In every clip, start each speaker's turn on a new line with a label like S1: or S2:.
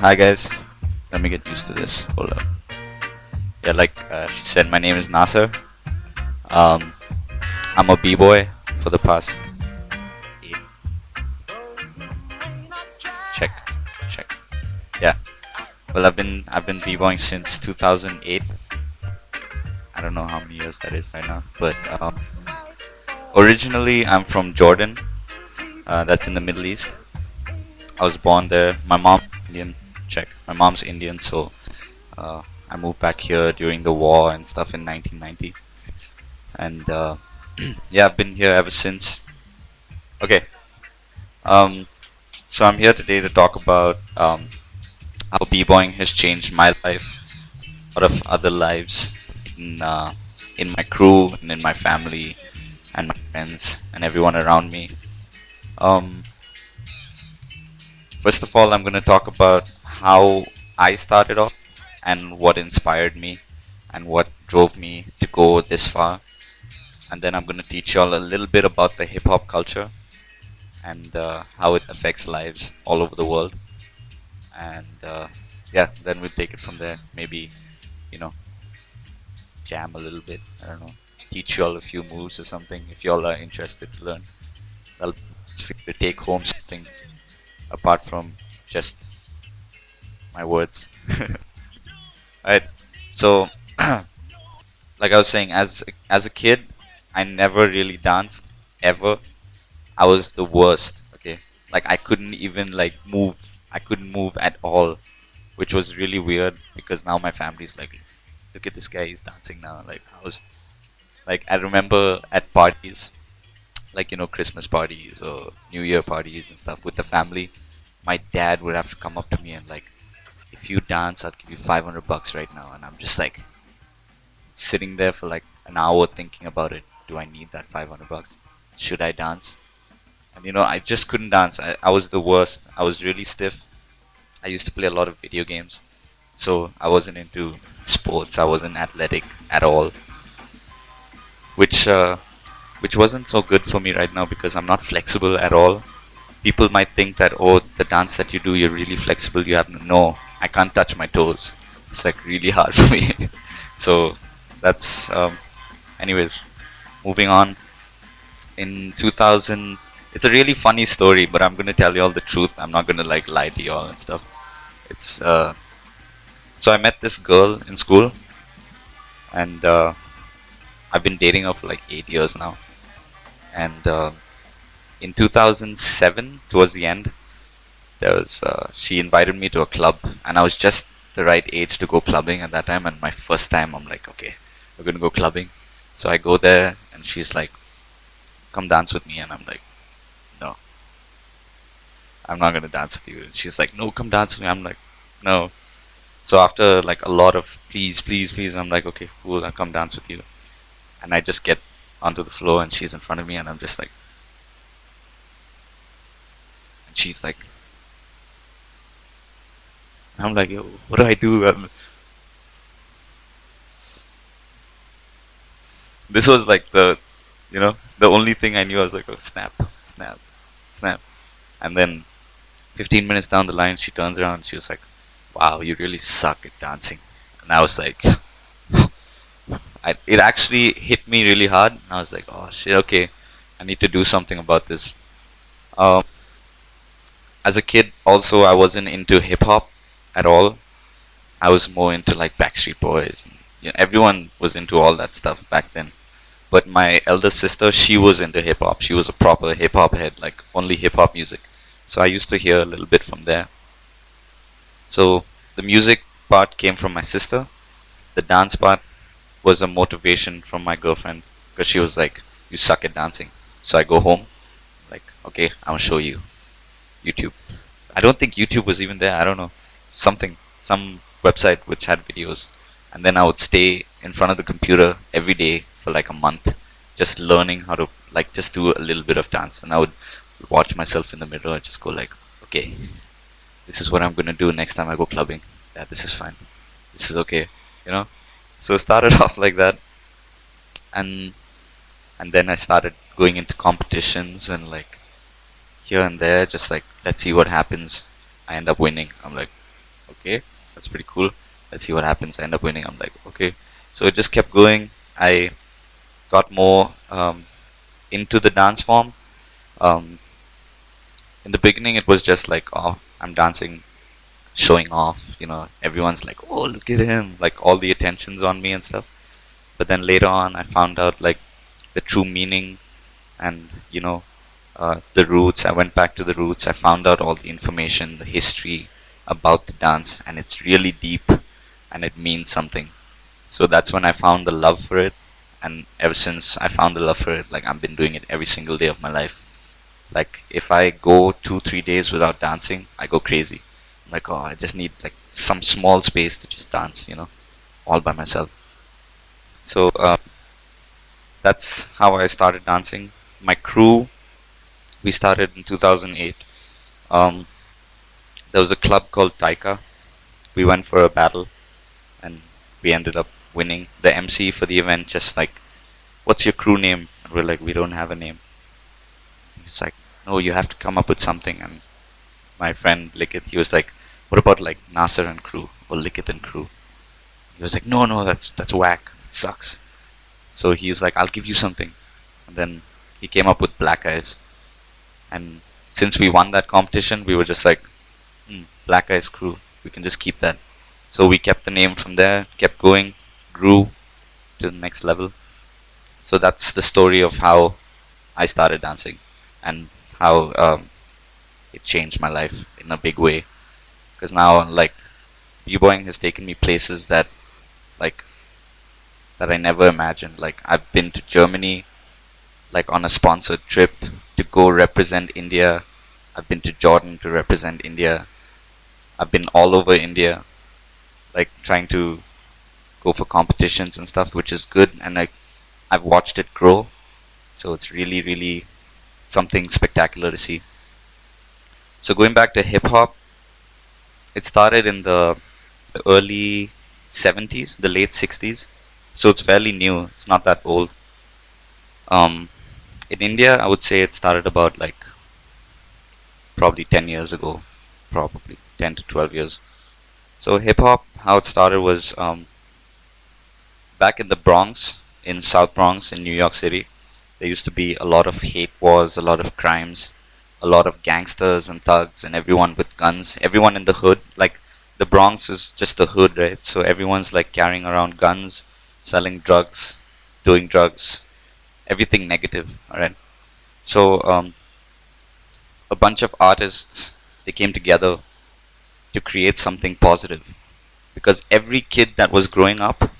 S1: Hi guys. Let me get used to this. Hold up. Yeah, like she said, my name is Naser. Um, I'm a b-boy for the past 8. Check, check. Yeah. Well, I've been b-boying since 2008. I don't know how many years that is right now, but originally I'm from Jordan. That's in the Middle East. I was born there. My mom's Indian. Check. My mom's Indian, so I moved back here during the war and stuff in 1990, and yeah, I've been here ever since. Okay, um, so I'm here today to talk about how b-boying has changed my life, a lot of other lives in my crew and in my family and my friends and everyone around me. Um, First of all, I'm going to talk about how I started off and what inspired me and what drove me to go this far. And then I'm going to teach y'all a little bit about the hip hop culture and how it affects lives all over the world. And yeah, then we'll take it from there. Maybe, you know, jam a little bit. I don't know. Teach y'all a few moves or something if y'all are interested to learn. Well, it's free to take home something apart from just my words. Right. So, like I was saying, as a kid, I never really danced ever. I was the worst. Okay, like I couldn't even like move. I couldn't move at all, which was really weird because now my family's like, look at this guy, he's dancing now. Like I was, like I remember at parties, like Christmas parties or New Year parties and stuff with the family. My dad would have to come up to me and like, if you dance, I'll give you $500 right now. And I'm just like sitting there for like an hour thinking about it. Do I need that $500? Should I dance? And I just couldn't dance. I was the worst. I was really stiff. I used to play a lot of video games, so I wasn't into sports. I wasn't athletic at all, which which wasn't so good for me right now because I'm not flexible at all. People might think that, oh, the dance that you do, you're really flexible. You have no, I can't touch my toes. It's like really hard for me. So that's anyways, moving on. In 2000, it's a really funny story, but I'm gonna tell you all the truth. I'm not gonna like lie to you all and stuff. It's so I met this girl in school, and I've been dating her for like 8 years now. And in 2007, towards the end, there was she invited me to a club, and I was just the right age to go clubbing at that time. And my first time, I'm like, okay, we're gonna go clubbing. So I go there, and she's like, come dance with me, and I'm like, no, I'm not gonna dance with you. And she's like, no, come dance with me. I'm like, no. So after like a lot of please, please, please, I'm like, okay, cool, I'll come dance with you. And I just get onto the floor, and she's in front of me, and I'm just like, and she's like, I'm like, yo, what do I do? This was like the only thing I knew. I was like, oh, snap, snap, snap. And then 15 minutes down the line, she turns around and she was like, wow, you really suck at dancing. And I was like, it actually hit me really hard. And I was like, oh shit, okay, I need to do something about this. Um, as a kid, also, I wasn't into hip hop at all. I was more into like Backstreet Boys. And, everyone was into all that stuff back then. But my elder sister, she was into hip hop. She was a proper hip hop head, like only hip hop music. So I used to hear a little bit from there. So the music part came from my sister. The dance part was a motivation from my girlfriend because she was like, you suck at dancing. So I go home, like, okay, I'll show you YouTube. I don't think YouTube was even there. I don't know. Some website which had videos. And then I would stay in front of the computer every day for like a month, just learning how to like just do a little bit of dance. And I would watch myself in the mirror and just go like, okay, this is what I'm gonna do next time I go clubbing. Yeah, this is fine. This is okay, you know. So it started off like that, and then I started going into competitions and like here and there, just like, let's see what happens. I end up winning. I'm like, okay, that's pretty cool. Let's see what happens. I end up winning. I'm like, okay. So it just kept going. I got more into the dance form. Um, in the beginning, it was just like, oh, I'm dancing, showing off. Everyone's like, oh, look at him. Like, all the attention's on me and stuff. But then later on, I found out, like, the true meaning and, the roots. I went back to the roots. I found out all the information, the history about the dance, and it's really deep and it means something. So that's when I found the love for it. And ever since I found the love for it, like, I've been doing it every single day of my life. Like, if I go 2-3 days without dancing, I go crazy. I'm like, oh, I just need like some small space to just dance, all by myself. So that's how I started dancing. My crew, we started in 2008. Um, there was a club called Taika. We went for a battle and we ended up winning. The MC for the event just like, what's your crew name? And we're like, we don't have a name. It's like, no, you have to come up with something. And my friend Likith, he was like, what about like Naser and crew or Likith and crew? He was like, no, that's whack. It sucks. So he was like, I'll give you something. And then he came up with Black Ice. And since we won that competition, we were just like, Black Ice Crew. We can just keep that. So we kept the name from there, kept going, grew to the next level. So that's the story of how I started dancing and how it changed my life in a big way. Because now, like, Bbyoing has taken me places like, that I never imagined. Like, I've been to Germany, like, on a sponsored trip to go represent India. I've been to Jordan to represent India. I've been all over India, like, trying to go for competitions and stuff, which is good. And I've watched it grow. So it's really, really something spectacular to see. So going back to hip hop, it started in the early 70s, the late 60s. So it's fairly new. It's not that old. In India, I would say it started about like probably 10 years ago, probably 10 to 12 years. So hip hop, how it started was back in the Bronx, in South Bronx, in New York City. There used to be a lot of hate wars, a lot of crimes, a lot of gangsters and thugs, and everyone with guns. Everyone in the hood, like the Bronx is just the hood, right? So everyone's like carrying around guns, selling drugs, doing drugs, everything negative. All right. So a bunch of artists, they came together to create something positive, because every kid that was growing up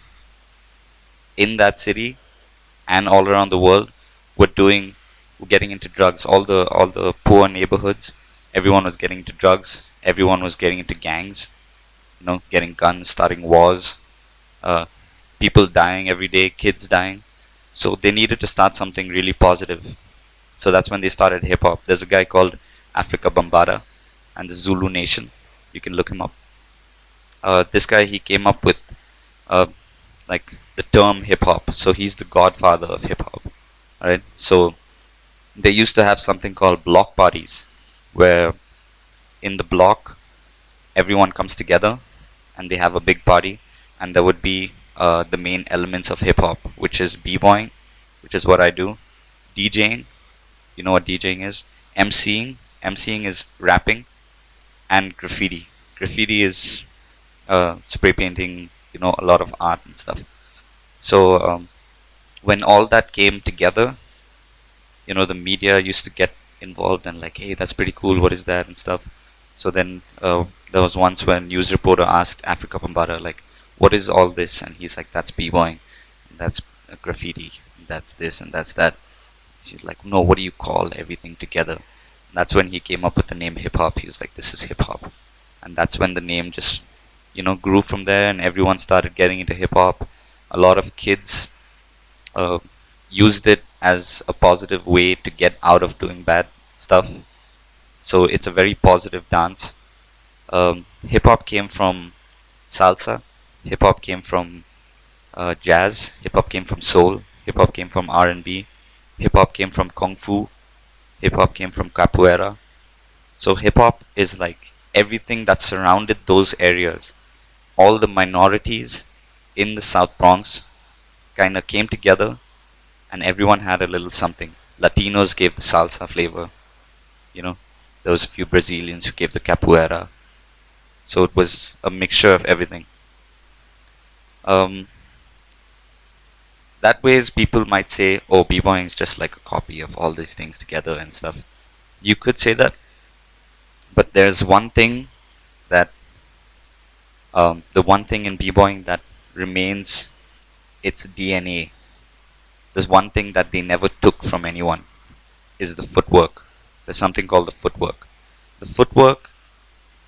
S1: in that city and all around the world were getting into drugs. All the poor neighborhoods, everyone was getting into drugs. Everyone was getting into gangs. Getting guns, starting wars. Uh, People dying every day, kids dying. So they needed to start something really positive. So that's when they started hip hop. There's a guy called Africa Bambaataa and the Zulu Nation. You can look him up. This guy, he came up with uh, like the term hip hop. So he's the godfather of hip hop. Alright. So they used to have something called block parties, where in the block everyone comes together and they have a big party, and there would be the main elements of hip hop, which is b-boying, which is what I do, DJing. You know what DJing is? MCing is rapping, and graffiti. Graffiti is spray painting, a lot of art and stuff. So when all that came together, the media used to get involved and like, hey, that's pretty cool, what is that and stuff. So then there was once when news reporter asked Africa Bambaataa, like, what is all this? And he's like, that's b-boying, that's graffiti, that's this and that's that. She's like, no, what do you call everything together? And that's when he came up with the name hip hop. He was like, this is hip hop. And that's when the name just grew from there, and everyone started getting into hip hop. A lot of kids uh, used it as a positive way to get out of doing bad stuff. So it's a very positive dance. Hip hop came from salsa. Hip hop came from jazz. Hip hop came from soul. Hip hop came from R&B. Hip hop came from kung fu. Hip hop came from capoeira. So hip hop is like everything that surrounded those areas. All the minorities in the South Bronx kind of came together, and everyone had a little something. Latinos gave the salsa flavor, you know. There was a few Brazilians who gave the capoeira. So it was a mixture of everything. Um, that ways people might say, oh, b-boying is just like a copy of all these things together and stuff. You could say that, but there's one thing that the one thing in b-boying that remains its DNA. There's one thing that they never took from anyone is the footwork. There's something called the footwork. The footwork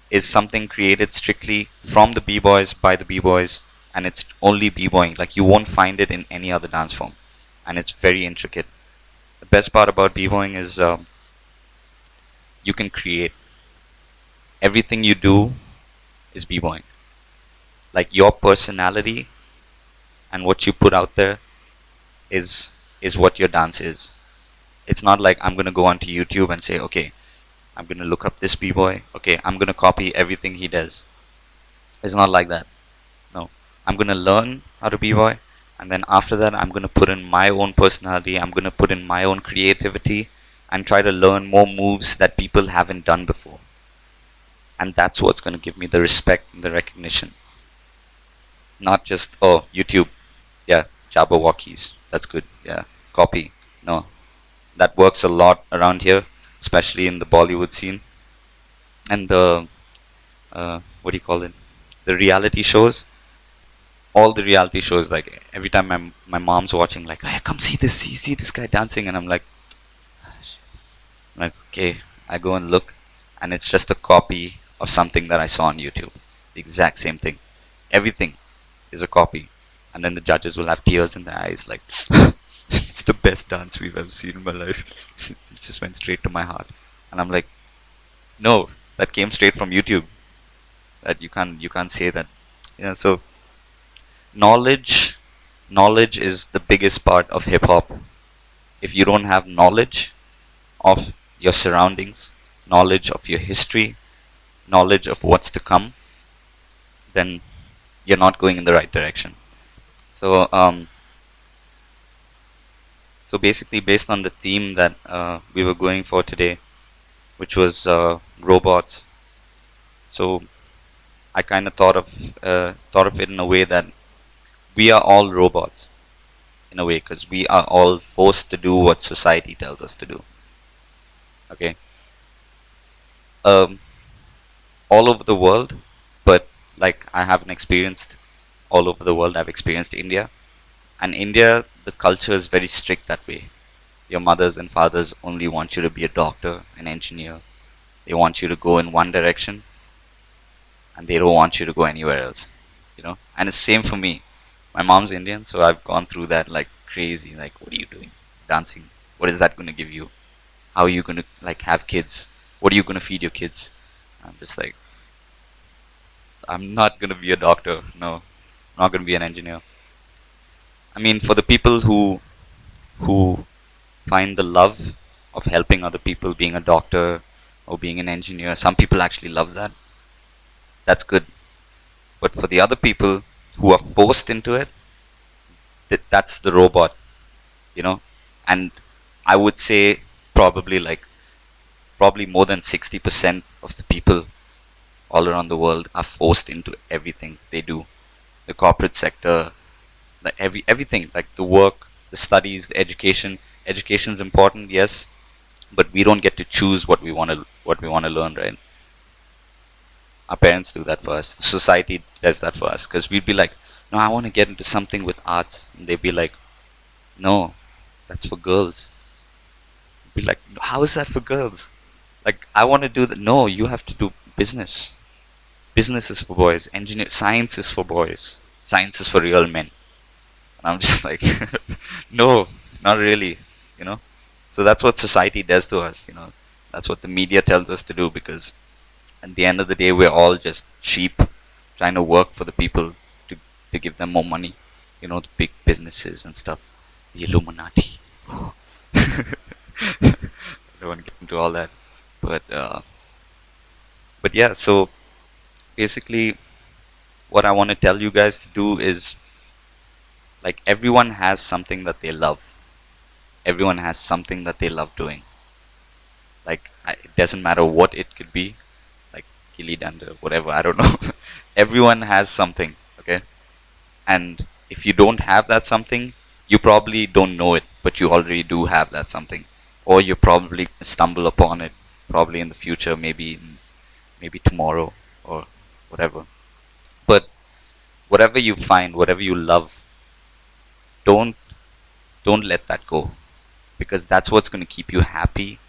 S1: is something created strictly from the b-boys by the b-boys, and it's only b-boying. Like you won't find it in any other dance form, and it's very intricate. The best part about b-boying is you can create. Everything you do is b-boying. Like your personality and what you put out there is what your dance is. It's not like I'm gonna go onto YouTube and say, okay, I'm gonna look up this b-boy. Okay, I'm gonna copy everything he does. It's not like that. No, I'm gonna learn how to b-boy, and then after that, I'm gonna put in my own personality. I'm gonna put in my own creativity, and try to learn more moves that people haven't done before. And that's what's gonna give me the respect and the recognition. Not just, oh, YouTube, yeah, Jabberwockies, that's good, yeah, copy. No, that works a lot around here, especially in the Bollywood scene and the what do you call it? The reality shows. All the reality shows, like every time my mom's watching, like, hey, come see this guy dancing, and I'm like, okay, I go and look, and it's just a copy of something that I saw on YouTube. The exact same thing. Everything is a copy, and then the judges will have tears in their eyes, like, it's the best dance we've ever seen in my life. It just went straight to my heart, and I'm like, no, that came straight from YouTube. That you can't say that, So knowledge is the biggest part of hip hop. If you don't have knowledge of your surroundings, knowledge of your history, knowledge of what's to come, then you're not going in the right direction. So so basically, based on the theme that we were going for today, which was robots, so I kind of thought of it in a way that we are all robots, in a way, because we are all forced to do what society tells us to do. Okay, um, all over the world, but like I haven't experienced all over the world. I've experienced India, and India, the culture is very strict that way. Your mothers and fathers only want you to be a doctor, an engineer. They want you to go in one direction, and they don't want you to go anywhere else. And it's same for me. My mom's Indian, so I've gone through that like crazy. Like, what are you doing? Dancing. What is that going to give you? How are you going to like have kids? What are you going to feed your kids? I'm just like, I'm not going to be a doctor. No, I'm not going to be an engineer. I mean, for the people who find the love of helping other people, being a doctor or being an engineer, some people actually love that. That's good. But for the other people who are forced into it, that's the robot, you know. And I would say probably more than 60% of the people all around the world are forced into everything they do. The corporate sector, everything, like the work, the studies, the education. Education is important, yes, but we don't get to choose what we want to learn, right? Our parents do that for us. The society does that for us, because we'd be like, no, I want to get into something with arts, and they'd be like, no, that's for girls. Be like, how is that for girls? Like, I want to do that. No, you have to do business. Business is for boys. Science is for boys. Science is for real men. And I'm just like, no, not really. You know. So that's what society does to us. That's what the media tells us to do, because at the end of the day, we're all just sheep trying to work for the people to give them more money. The big businesses and stuff. The Illuminati. don't want to get into all that. But yeah, so basically, what I want to tell you guys to do is, like, everyone has something that they love. Everyone has something that they love doing. Like, it doesn't matter what it could be, like gilli danda, whatever. I don't know. Everyone has something, okay? And if you don't have that something, you probably don't know it, but you already do have that something, or you probably stumble upon it, probably in the future, maybe tomorrow or whatever. But whatever you find, whatever you love, don't don't let that go, because that's what's going to keep you happy.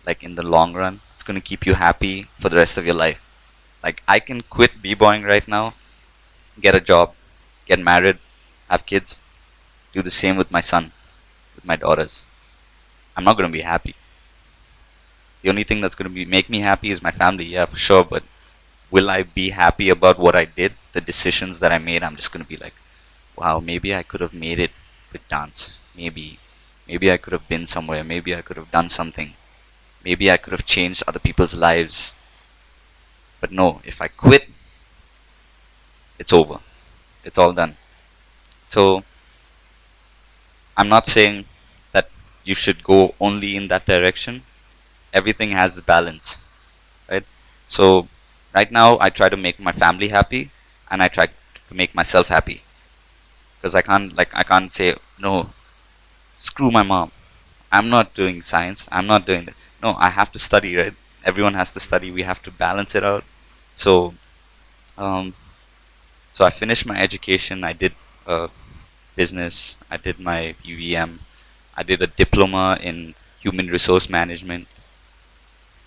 S1: Like, in the long run, it's going to keep you happy for the rest of your life. Like, I can quit b-boying right now, get a job, get married, have kids, do the same with my son, with my daughters. I'm not going to be happy. The only thing that's going to be make me happy is my family, yeah, for sure. But will I be happy about what I did, the decisions that I made? I'm just going to be like, wow, maybe I could have made it with dance. Maybe I could have been somewhere. Maybe I could have done something. Maybe I could have changed other people's lives. But no, if I quit, it's over. It's all done. So I'm not saying that you should go only in that direction. Everything has a balance, right? So right now I try to make my family happy, and I try to make myself happy, because I can't say no, screw my mom. I'm not doing science. I'm not doing that. No, I have to study, right? Everyone has to study. We have to balance it out. So um, so I finished my education. I did business. I did my UVM. I did a diploma in human resource management,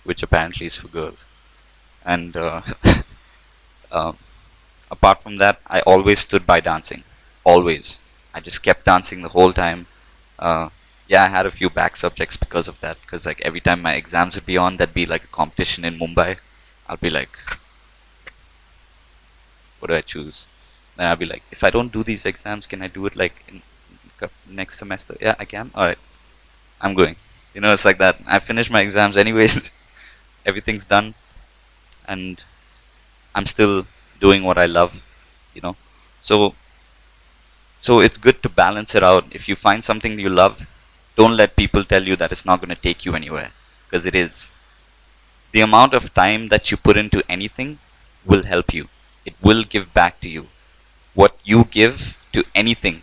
S1: which apparently is for girls. And um, apart from that, I always stood by dancing. Always. I just kept dancing the whole time. Uh, yeah, I had a few back subjects because of that. Because like every time my exams would be on, there'd be like a competition in Mumbai. I'll be like, what do I choose? Then I'll be like, if I don't do these exams, can I do it like in next semester? Yeah, I can. All right, I'm going. You know, it's like that. I finished my exams anyways. Everything's done, and I'm still doing what I love. You know, so it's good to balance it out. If you find something you love, don't let people tell you that it's not going to take you anywhere, because it is. The amount of time that you put into anything will help you. It will give back to you. What you give to anything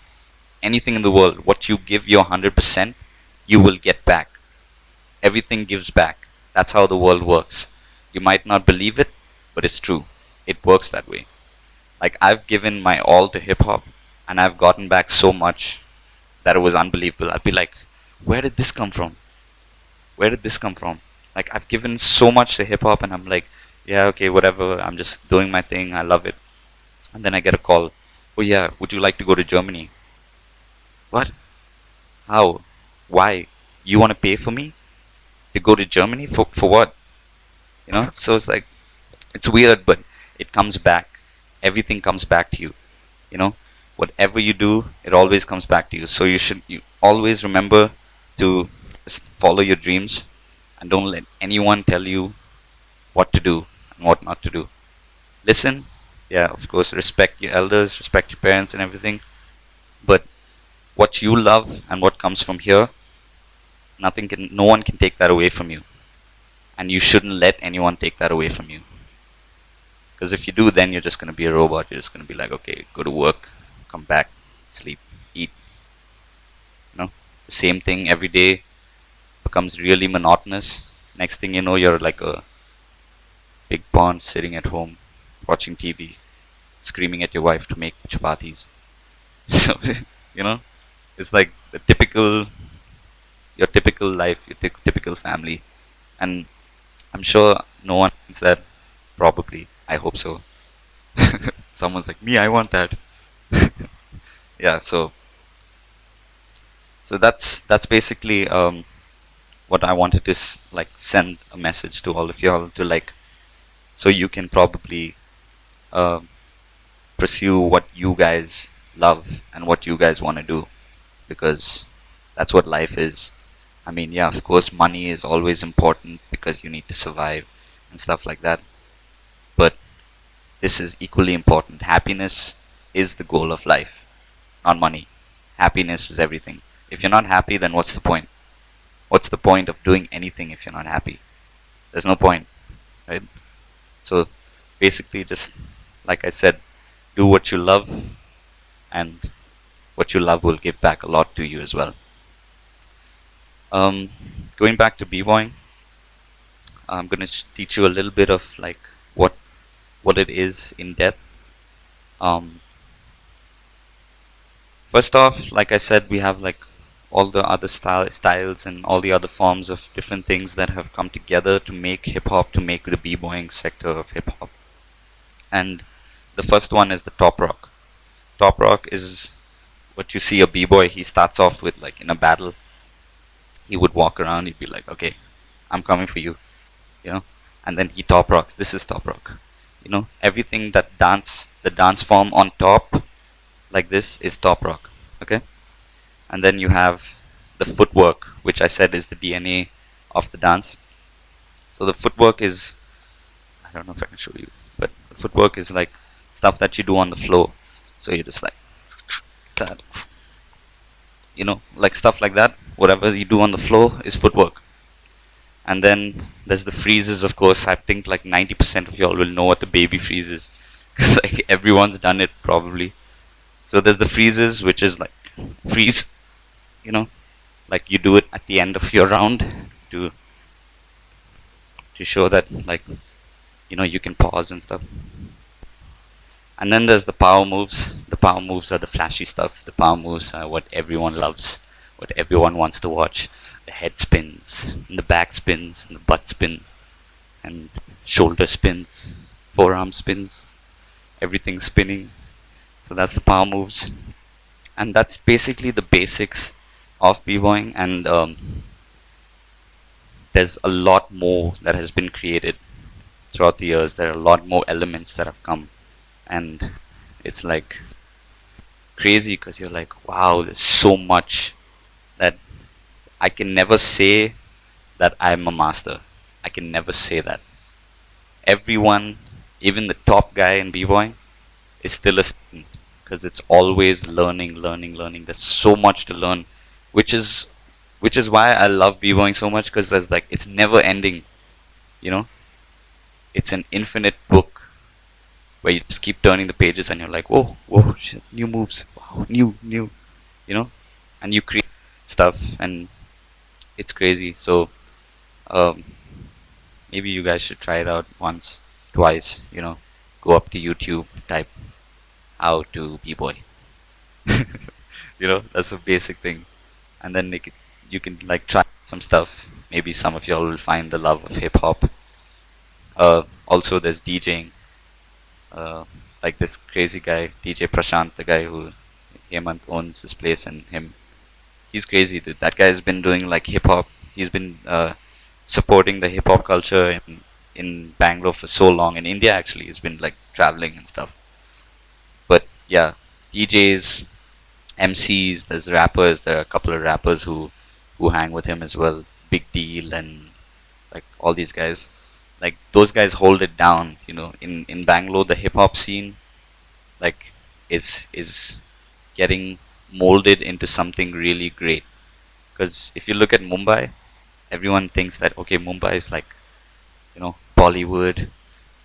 S1: in the world, what you give your 100%, you will get back. Everything gives back. That's how the world works. You might not believe it, but it's true. It works that way. Like, I've given my all to hip hop, and I've gotten back so much that it was unbelievable. I'd be like, where did this come from? Where did this come from? Like, I've given so much to hip hop, and I'm like, yeah, okay, whatever. I'm just doing my thing. I love it. And then I get a call. Oh yeah, would you like to go to Germany? What? How? Why? You want to pay for me to go to Germany for what? You know? So it's like, it's weird, but it comes back. Everything comes back to you. You know? Whatever you do, it always comes back to you. So you always remember to just follow your dreams, and don't let anyone tell you what to do and what not to do. Listen, yeah, of course, respect your elders, respect your parents and everything. But what you love and what comes from here, no one can take that away from you. And you shouldn't let anyone take that away from you. Because if you do, then you're just going to be a robot. You're just going to be like, okay, go to work, come back, sleep, eat. You know, the same thing every day becomes really monotonous. Next thing you know, you're like a big pond sitting at home, watching TV, screaming at your wife to make chapatis. So, you know, it's like your typical life, your typical family. And I'm sure no one thinks that, probably. I hope so. Someone's like, me, I want that. Yeah, so that's basically what I wanted to like send a message to all of y'all, to like, so you can probably um pursue what you guys love and what you guys want to do, because that's what life is. I mean, yeah, of course, money is always important because you need to survive and stuff like that. But this is equally important. Happiness is the goal of life, not money. Happiness is everything. If you're not happy, then what's the point? What's the point of doing anything if you're not happy? There's no point, right? So basically, just like I said, do what you love, and what you love will give back a lot to you as well. Um, Going back to b-boying, I'm gonna teach you a little bit of like what it is in depth. Um, First off, like I said, we have like all the other styles and all the other forms of different things that have come together to make hip hop, to make the b-boying sector of hip hop. And the first one is the top rock. Top rock is what you see a b-boy. He starts off with like in a battle. He would walk around. He'd be like, "Okay, I'm coming for you," you know. And then he top rocks. This is top rock. You know, everything that the dance form on top like this is top rock. Okay. And then you have the footwork, which I said is the DNA of the dance. So the footwork is, I don't know if I can show you, but the footwork is like stuff that you do on the floor. So you're just like that, you know, like stuff like that. Whatever you do on the floor is footwork. And then there's the freezes, of course. I think like 90% of y'all will know what the baby freeze is, because like everyone's done it probably. So there's the freezes, which is like freeze, you know, like you do it at the end of your round to show that like, you know, you can pause and stuff. And then there's the power moves. The power moves are the flashy stuff. The power moves are what everyone loves, what everyone wants to watch. The head spins, and the back spins, and the butt spins, and shoulder spins, forearm spins, everything spinning. So that's the power moves. And that's basically the basics of b-boying. And there's a lot more that has been created throughout the years. There are a lot more elements that have come, and it's like crazy because you're like, wow, there's so much that I can never say that I'm a master. I can never say that. Everyone, even the top guy in b-boying, is still a student because it's always learning, learning, learning. There's so much to learn, which is why I love b-boying so much, because there's like, it's never ending, you know. It's an infinite book where you just keep turning the pages and you're like, whoa, whoa, shit, new moves, wow, new, you know, and you create stuff, and it's crazy. So um, maybe you guys should try it out once, twice, you know, go up to YouTube, type how to b-boy. You know, that's a basic thing, and then you can like try some stuff. Maybe some of y'all will find the love of hip hop. Also, there's DJing. Uh, like this crazy guy, DJ Prashant, the guy who Hemant owns this place, and he's crazy. Dude. That guy has been doing like hip hop. He's been supporting the hip hop culture in Bangalore for so long. In India, actually, he's been like traveling and stuff. But yeah, DJs, MCs, there's rappers. There are a couple of rappers who hang with him as well. Big Deal and like all these guys. Like those guys hold it down. You know, in Bangalore, the hip hop scene like is getting molded into something really great. Because if you look at Mumbai, everyone thinks that okay, Mumbai is like, you know, Bollywood,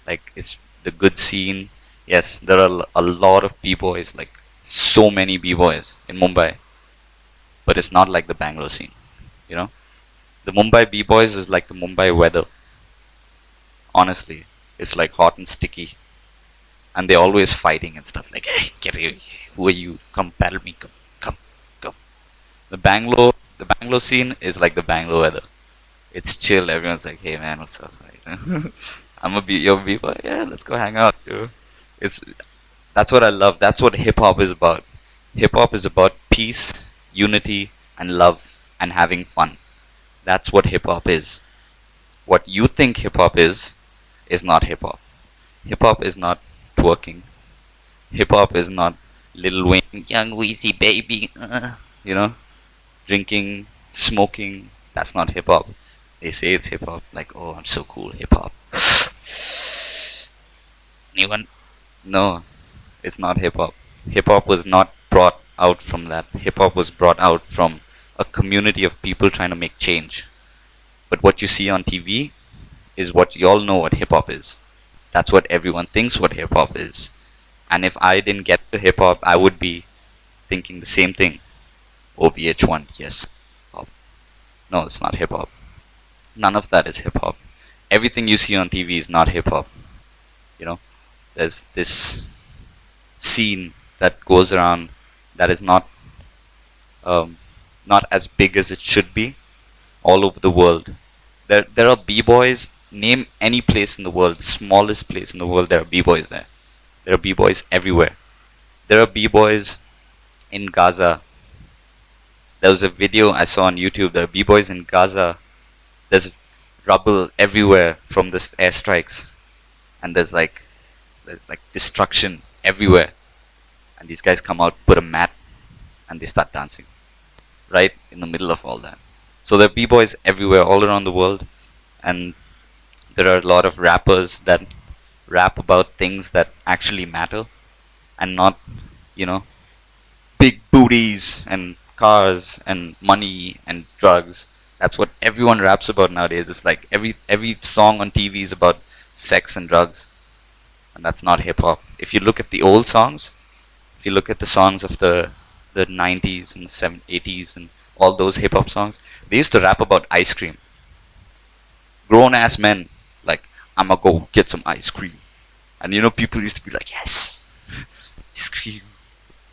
S1: like it's the good scene. Yes, there are a lot of b-boys, like so many b-boys in Mumbai, but it's not like the Bangalore scene. You know, the Mumbai b-boys is like the Mumbai weather. Honestly, it's like hot and sticky, and they're always fighting and stuff. Like, hey, get here, who are you? Come battle me, come, come, come. The Bangalore scene is like the Bangalore weather. It's chill. Everyone's like, hey man, what's up? Like, I'm gonna be your b-boy. Yeah, let's go hang out, dude. It's That's what I love. That's what hip hop is about. Hip hop is about peace, unity, and love, and having fun. That's what hip hop is. What you think hip hop is not hip hop. Hip hop is not twerking. Hip hop is not Lil Wayne, Young Weezy baby, you know, drinking, smoking. That's not hip hop. They say it's hip hop, like, oh, I'm so cool, hip hop. Anyone? No, it's not hip hop. Hip hop was not brought out from that. Hip hop was brought out from a community of people trying to make change. But what you see on TV is what you all know what hip hop is. That's what everyone thinks what hip hop is. And if I didn't get to hip hop, I would be thinking the same thing. OVH1, yes. Hop. No, it's not hip hop. None of that is hip hop. Everything you see on TV is not hip hop. You know, there's this scene that goes around that is not as big as it should be all over the world. There are b-boys. Name any place in the world, smallest place in the world, there are b-boys there. There are b-boys everywhere. There are b-boys in Gaza. There was a video I saw on YouTube. There are b-boys in Gaza. There's rubble everywhere from the airstrikes, and there's like destruction everywhere. And these guys come out, put a mat, and they start dancing right in the middle of all that. So there are b-boys everywhere, all around the world, and there are a lot of rappers that rap about things that actually matter, and not, big booties and cars and money and drugs. That's what everyone raps about nowadays. It's like every song on TV is about sex and drugs, and that's not hip hop. If you look at the old songs, if you look at the songs of the 90s and 80s and all those hip hop songs, they used to rap about ice cream. Grown ass men, like, I'ma go get some ice cream. And people used to be like, yes, ice cream.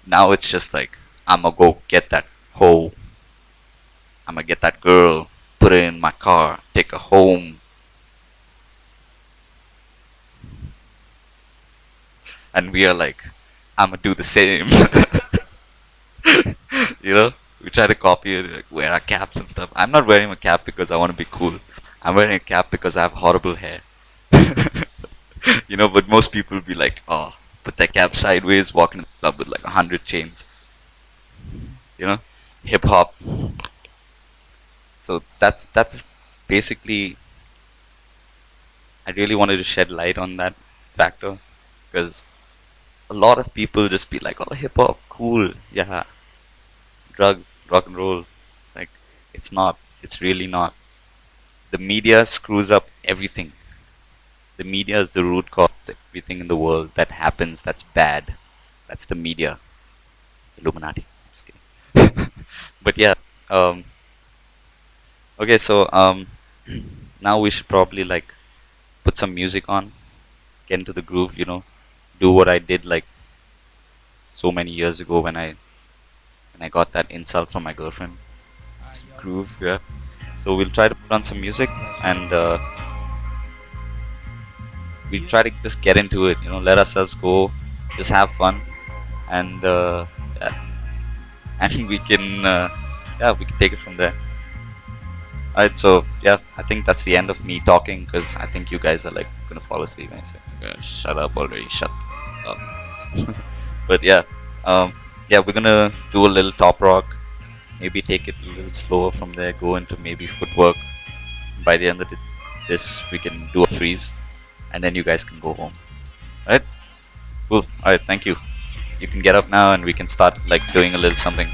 S1: Now it's just like, I'ma go get that hoe. I'ma get that girl, put her in my car, take her home. And we are like, I'ma do the same. We try to copy it, like, wear our caps and stuff. I'm not wearing a cap because I want to be cool. I'm wearing a cap because I have horrible hair. But most people will be like, oh, put that cap sideways, walk in the club with like 100 chains. Hip hop. So that's basically, I really wanted to shed light on that factor, because a lot of people just be like, oh, hip hop, cool, yeah, drugs, rock and roll. Like, it's not. It's really not. The media screws up everything. The media is the root cause of everything in the world that happens that's bad. That's the media. Illuminati. Just kidding. But yeah. Okay, so now we should probably like put some music on, get into the groove, do what I did like so many years ago when I got that insult from my girlfriend. Groove, yeah. So we'll try to put on some music, and we try to just get into it, let ourselves go, just have fun, and yeah, and we can take it from there. Alright, so yeah, I think that's the end of me talking, because I think you guys are like gonna fall asleep and say, shut up already, shut up. But yeah, we're gonna do a little top rock, maybe take it a little slower from there, go into maybe footwork. By the end of this, we can do a freeze, and then you guys can go home. Alright? Cool. Alright, thank you. You can get up now and we can start like doing a little something.